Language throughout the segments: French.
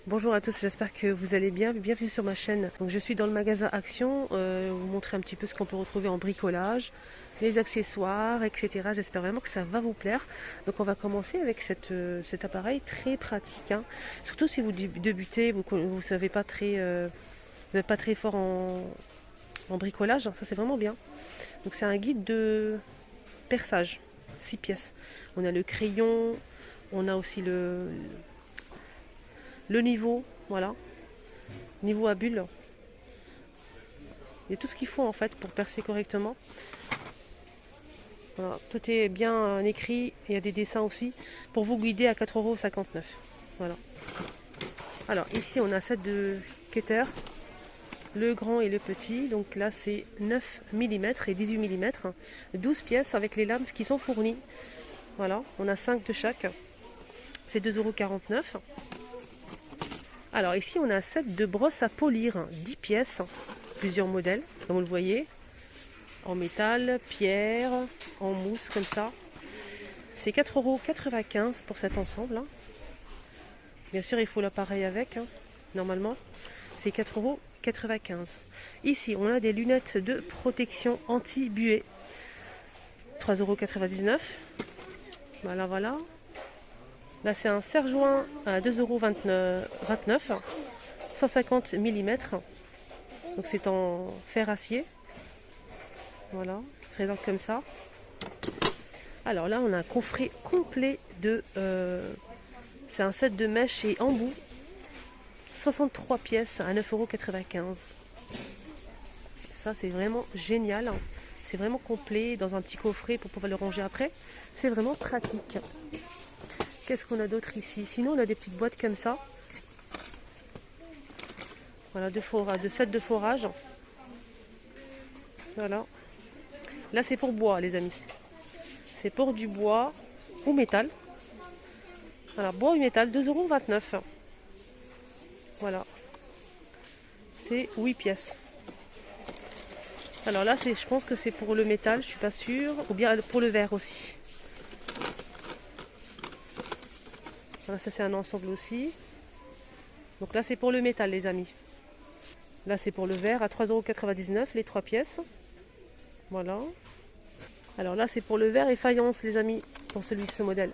Bonjour à tous, j'espère que vous allez bien. Bienvenue sur ma chaîne. Donc, je suis dans le magasin Action, vous montrer un petit peu ce qu'on peut retrouver en bricolage, les accessoires, etc. J'espère vraiment que ça va vous plaire. Donc on va commencer avec cet appareil très pratique, hein. Surtout si vous débutez, vous savez pas très, vous n'êtes pas très fort en bricolage, ça c'est vraiment bien. Donc c'est un guide de perçage, 6 pièces. On a le crayon, on a aussi le niveau, voilà, niveau à bulle. Il y a tout ce qu'il faut en fait pour percer correctement. Voilà, tout est bien écrit, il y a des dessins aussi pour vous guider à 4,59 €. Voilà. Alors ici on a 7 de cutter, le grand et le petit. Donc là c'est 9 mm et 18 mm, 12 pièces avec les lames qui sont fournies. Voilà, on a 5 de chaque, c'est 2,49 €. Alors ici on a un set de brosses à polir, 10 pièces, plusieurs modèles, comme vous le voyez, en métal, pierre, en mousse comme ça. C'est 4,95 € pour cet ensemble, hein. Bien sûr il faut l'appareil avec, hein, normalement. C'est 4,95 €. Ici on a des lunettes de protection anti-buée, 3,99 €. Voilà, voilà. Là c'est un serre-joint à 2,29 €, 150 mm. Donc c'est en fer acier. Voilà, il se présente comme ça. Alors là on a un coffret complet de... c'est un set de mèches et embouts. 63 pièces à 9,95 €. Ça c'est vraiment génial. C'est vraiment complet dans un petit coffret pour pouvoir le ranger après. C'est vraiment pratique. Qu'est-ce qu'on a d'autre ici? Sinon on a des petites boîtes comme ça. Voilà, de sets de forage. Voilà. Là c'est pour bois les amis. C'est pour du bois ou métal. Voilà, bois ou métal, 2,29 €. Voilà. C'est 8 pièces. Alors là, je pense que c'est pour le métal, je suis pas sûre. Ou bien pour le verre aussi. Voilà, ça c'est un ensemble aussi. Donc là c'est pour le métal les amis. Là c'est pour le verre à 3,99 € les 3 pièces. Voilà. Alors là c'est pour le verre et faïence les amis, pour ce modèle.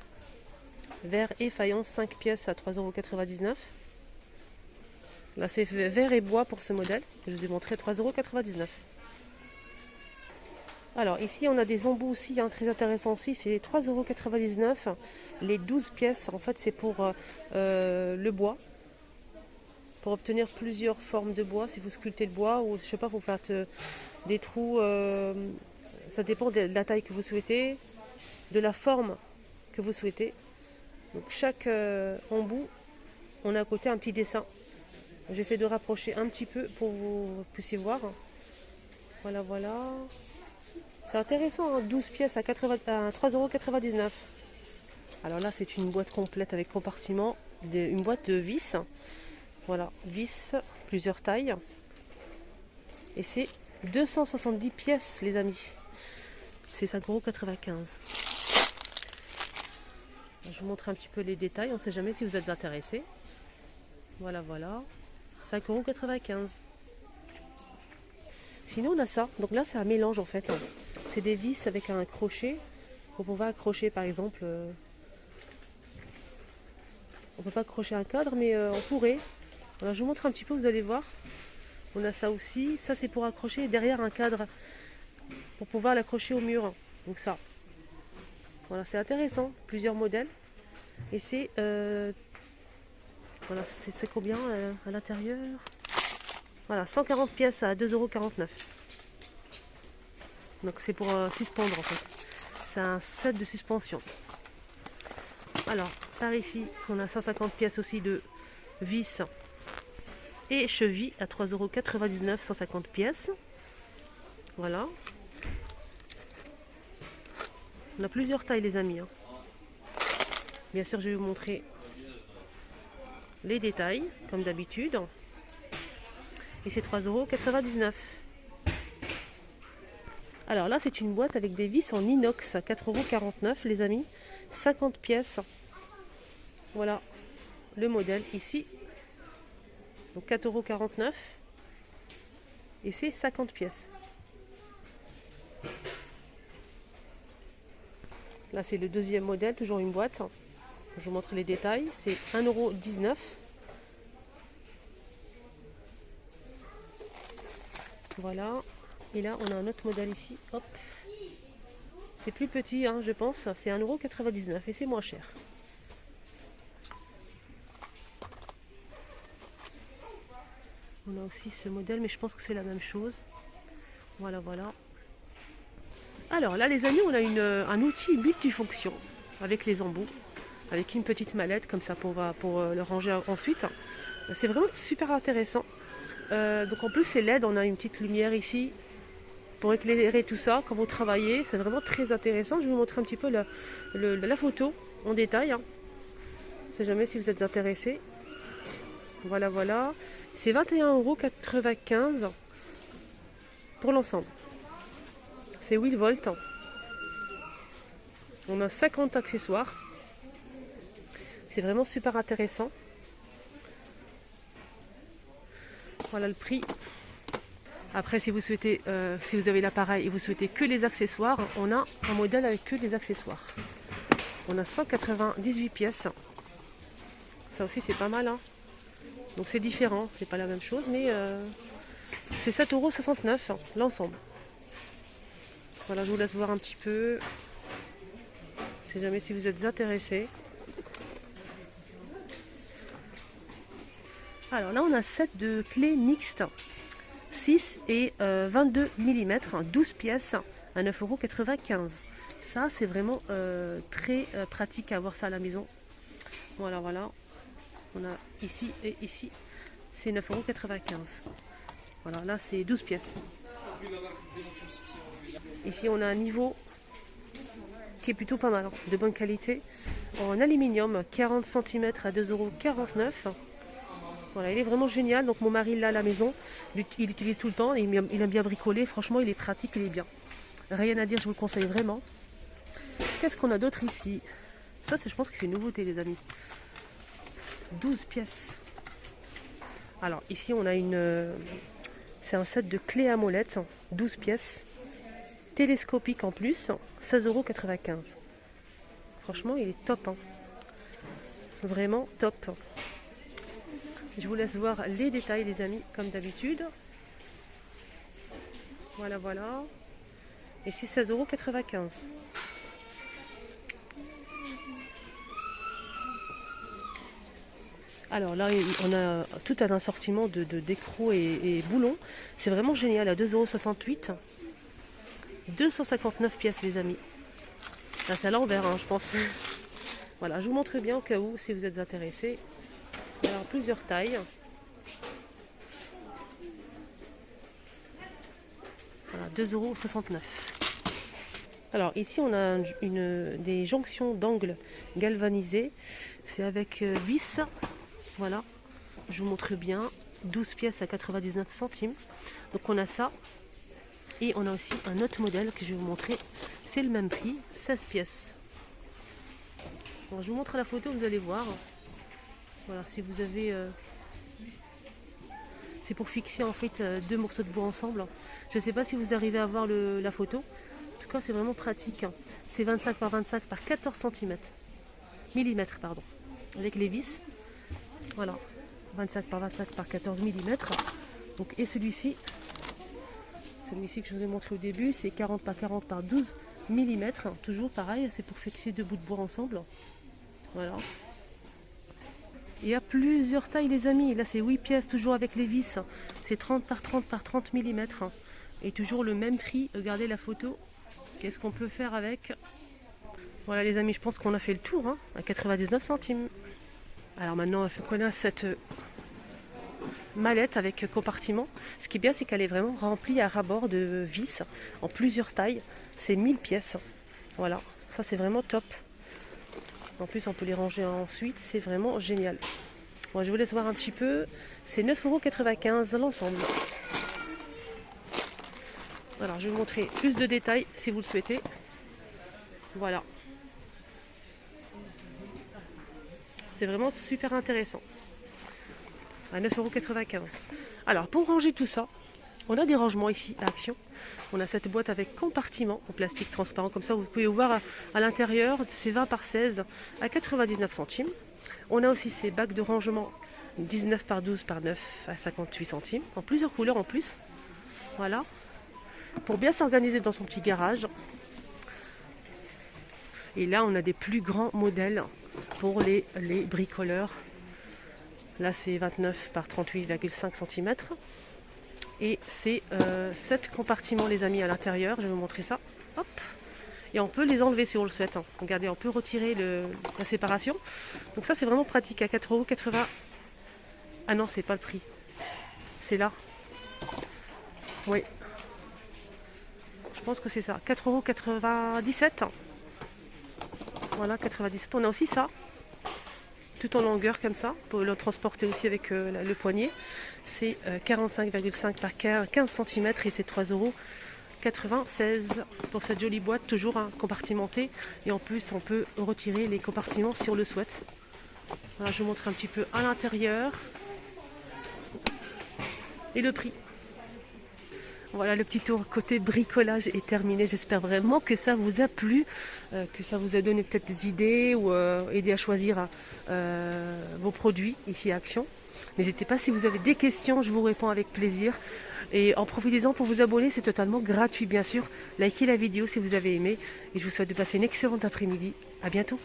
Verre et faïence 5 pièces à 3,99 €. Là c'est verre et bois pour ce modèle. Je vous ai montré 3,99 €. Alors ici on a des embouts aussi, hein, très intéressant aussi, c'est 3,99 €. Les 12 pièces, en fait c'est pour le bois. Pour obtenir plusieurs formes de bois, si vous sculptez le bois ou je sais pas, vous faites des trous, ça dépend de la taille que vous souhaitez, de la forme que vous souhaitez. Donc chaque embout, on a à côté un petit dessin. J'essaie de rapprocher un petit peu pour que vous puissiez voir. Voilà, voilà. C'est intéressant, hein, 12 pièces à 3,99 €. Alors là, c'est une boîte complète avec compartiment, une boîte de vis. Voilà, vis, plusieurs tailles. Et c'est 270 pièces, les amis. C'est 5,95 €. Je vous montre un petit peu les détails, on ne sait jamais si vous êtes intéressés. Voilà, voilà. 5,95 €. Sinon, on a ça. Donc là, c'est un mélange en fait. C'est des vis avec un crochet. Pour pouvoir accrocher, par exemple, on peut pas accrocher un cadre, mais on pourrait. Alors, je vous montre un petit peu, vous allez voir. On a ça aussi. Ça, c'est pour accrocher derrière un cadre, pour pouvoir l'accrocher au mur. Donc ça. Voilà, c'est intéressant. Plusieurs modèles. Et c'est voilà, c'est combien à l'intérieur? Voilà, 140 pièces à 2,49 €. Donc c'est pour suspendre en fait. C'est un set de suspension. Alors, par ici, on a 150 pièces aussi de vis et chevilles à 3,99 €, 150 pièces. Voilà. On a plusieurs tailles les amis, hein. Bien sûr, je vais vous montrer les détails, comme d'habitude. Et c'est 3,99 €. Alors là, c'est une boîte avec des vis en inox à 4,49 € les amis. 50 pièces. Voilà le modèle ici. Donc 4,49 € et c'est 50 pièces. Là c'est le deuxième modèle, toujours une boîte. Je vous montre les détails. C'est 1,19 €. Voilà. Et là on a un autre modèle ici. Hop. C'est plus petit, hein, je pense. C'est 1,99 € et c'est moins cher. On a aussi ce modèle, mais je pense que c'est la même chose. Voilà, voilà. Alors là, les amis, on a un outil multifonction avec les embouts, avec une petite mallette comme ça pour le ranger ensuite. C'est vraiment super intéressant. Donc en plus, c'est LED. On a une petite lumière ici pour éclairer tout ça quand vous travaillez. C'est vraiment très intéressant. Je vais vous montrer un petit peu la photo en détail. Hein. Je ne sais jamais si vous êtes intéressés. Voilà, voilà. C'est 21,95 € pour l'ensemble. C'est 8 volts. On a 50 accessoires. C'est vraiment super intéressant. Voilà le prix. Après, si vous souhaitez, si vous avez l'appareil et vous souhaitez que les accessoires, on a un modèle avec que les accessoires. On a 198 pièces. Ça aussi, c'est pas mal. Hein. Donc c'est différent, c'est pas la même chose, mais c'est 7,69 € l'ensemble. Voilà, je vous laisse voir un petit peu. Je ne sais jamais si vous êtes intéressés. Alors là, on a un set de clés mixtes 6 et 22 mm, 12 pièces à 9,95 €. Ça, c'est vraiment très pratique à avoir ça à la maison. Voilà, voilà. On a ici et ici, c'est 9,95 €. Voilà, là c'est 12 pièces. Ici on a un niveau qui est plutôt pas mal, de bonne qualité. En aluminium, 40 cm à 2,49 €. Voilà, il est vraiment génial. Donc mon mari l'a à la maison, il l'utilise tout le temps, il aime bien bricoler. Franchement, il est pratique, il est bien. Rien à dire, je vous le conseille vraiment. Qu'est-ce qu'on a d'autre ici? Ça, je pense que c'est une nouveauté, les amis. 12 pièces. Alors ici on a c'est un set de clés à molette, 12 pièces, télescopique en plus, 16,95 €. Franchement il est top, hein. Vraiment top. Je vous laisse voir les détails les amis, comme d'habitude. Voilà, voilà. Et c'est 16,95 €. Alors là, on a tout un assortiment de d'écrous et boulons. C'est vraiment génial, à 2,68 €. 259 pièces, les amis. Là, c'est à l'envers, hein, je pense. Voilà, je vous montre bien au cas où, si vous êtes intéressés. Alors, plusieurs tailles. Voilà, 2,69 €. Alors, ici, on a des jonctions d'angles galvanisées. C'est avec vis. Voilà, je vous montre bien, 12 pièces à 99 centimes. Donc on a ça. Et on a aussi un autre modèle que je vais vous montrer. C'est le même prix, 16 pièces. Bon, je vous montre la photo, vous allez voir. Voilà, si vous avez... c'est pour fixer en fait deux morceaux de bois ensemble. Je ne sais pas si vous arrivez à voir la photo. En tout cas, c'est vraiment pratique. C'est 25 par 25 par 14 cm. Millimètres, pardon. Avec les vis. Voilà, 25 par 25 par 14 mm. Donc, et celui-ci que je vous ai montré au début, c'est 40 par 40 par 12 mm. Toujours pareil, c'est pour fixer deux bouts de bois ensemble. Voilà. Il y a plusieurs tailles les amis. Là c'est 8 pièces, toujours avec les vis. C'est 30 par 30 par 30 mm. Et toujours le même prix. Regardez la photo. Qu'est-ce qu'on peut faire avec? Voilà les amis, je pense qu'on a fait le tour, hein, à 99 centimes. Alors maintenant, il faut qu'on a cette mallette avec compartiment. Ce qui est bien, c'est qu'elle est vraiment remplie à ras-bord de vis en plusieurs tailles. C'est 1000 pièces. Voilà, ça c'est vraiment top. En plus, on peut les ranger ensuite. C'est vraiment génial. Bon, je vous laisse voir un petit peu. C'est 9,95 € l'ensemble. Alors, je vais vous montrer plus de détails si vous le souhaitez. Voilà. C'est vraiment super intéressant. à 9,95 €. Alors, pour ranger tout ça, on a des rangements ici à Action. On a cette boîte avec compartiment en plastique transparent, comme ça vous pouvez voir à l'intérieur, c'est 20 par 16 à 99 centimes. On a aussi ces bacs de rangement 19 par 12 par 9 à 58 centimes, en plusieurs couleurs en plus. Voilà, pour bien s'organiser dans son petit garage. Et là, on a des plus grands modèles pour les bricoleurs. Là, c'est 29 par 38,5 cm. Et c'est 7 compartiments, les amis, à l'intérieur. Je vais vous montrer ça. Hop. Et on peut les enlever si on le souhaite. Regardez, on peut retirer la séparation. Donc ça, c'est vraiment pratique. À 4,80 €. Ah non, c'est pas le prix. C'est là. Oui. Je pense que c'est ça. 4,97 €. Voilà, 97. On a aussi ça. Tout en longueur comme ça. Pour le transporter aussi avec le poignet. C'est 45,5 par 15 cm et c'est 3,96 € pour cette jolie boîte, toujours compartimentée. Et en plus, on peut retirer les compartiments si on le souhaite. Voilà, je vous montre un petit peu à l'intérieur. Et le prix. Voilà, le petit tour côté bricolage est terminé. J'espère vraiment que ça vous a plu, que ça vous a donné peut-être des idées ou aidé à choisir vos produits ici à Action. N'hésitez pas, si vous avez des questions, je vous réponds avec plaisir. Et en profitez-en pour vous abonner, c'est totalement gratuit bien sûr. Likez la vidéo si vous avez aimé. Et je vous souhaite de passer une excellente après-midi. À bientôt.